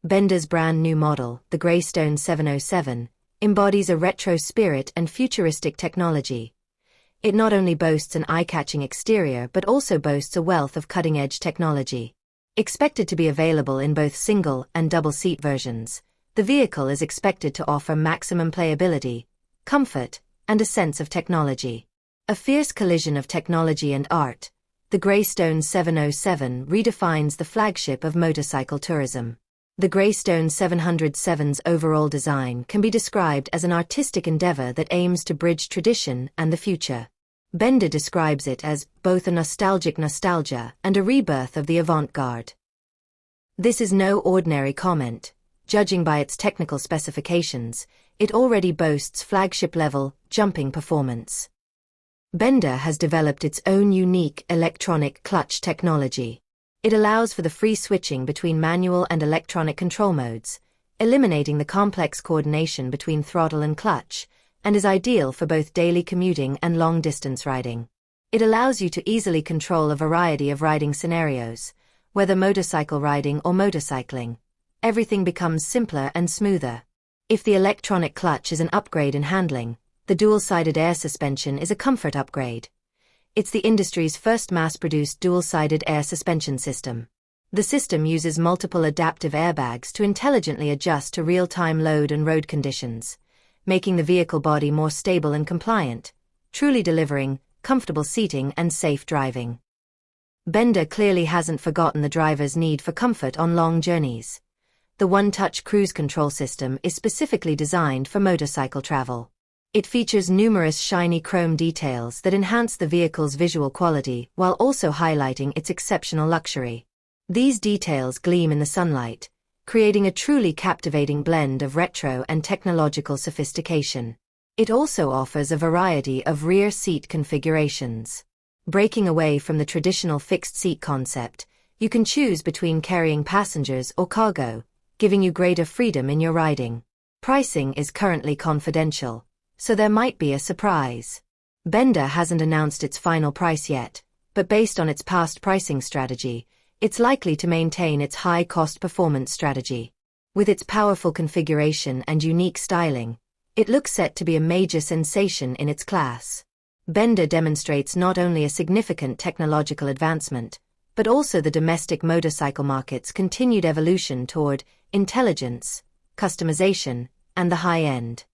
Benda's brand new model, the Greystone 707, embodies a retro spirit and futuristic technology. It not only boasts an eye-catching exterior but also boasts a wealth of cutting-edge technology. Expected to be available in both single and double-seat versions, the vehicle is expected to offer maximum playability, comfort, and a sense of technology. A fierce collision of technology and art, the Greystone 707 redefines the flagship of motorcycle tourism. The Greystone 707's overall design can be described as an artistic endeavor that aims to bridge tradition and the future. Benda describes it as both a nostalgic nostalgia and a rebirth of the avant-garde. This is no ordinary comment. Judging by its technical specifications, it already boasts flagship-level, jumping performance. Benda has developed its own unique electronic clutch technology. It allows for the free switching between manual and electronic control modes, eliminating the complex coordination between throttle and clutch, and is ideal for both daily commuting and long-distance riding. It allows you to easily control a variety of riding scenarios, whether motorcycle riding or motorcycling. Everything becomes simpler and smoother. If the electronic clutch is an upgrade in handling, the dual-sided air suspension is a comfort upgrade. It's the industry's first mass-produced dual-sided air suspension system. The system uses multiple adaptive airbags to intelligently adjust to real-time load and road conditions, making the vehicle body more stable and compliant, truly delivering comfortable seating and safe driving. Benda clearly hasn't forgotten the driver's need for comfort on long journeys. The one-touch cruise control system is specifically designed for motorcycle travel. It features numerous shiny chrome details that enhance the vehicle's visual quality while also highlighting its exceptional luxury. These details gleam in the sunlight, creating a truly captivating blend of retro and technological sophistication. It also offers a variety of rear seat configurations. Breaking away from the traditional fixed seat concept, you can choose between carrying passengers or cargo, giving you greater freedom in your riding. Pricing is currently confidential, so there might be a surprise. Benda hasn't announced its final price yet, but based on its past pricing strategy, it's likely to maintain its high-cost performance strategy. With its powerful configuration and unique styling, it looks set to be a major sensation in its class. Benda demonstrates not only a significant technological advancement, but also the domestic motorcycle market's continued evolution toward intelligence, customization, and the high-end.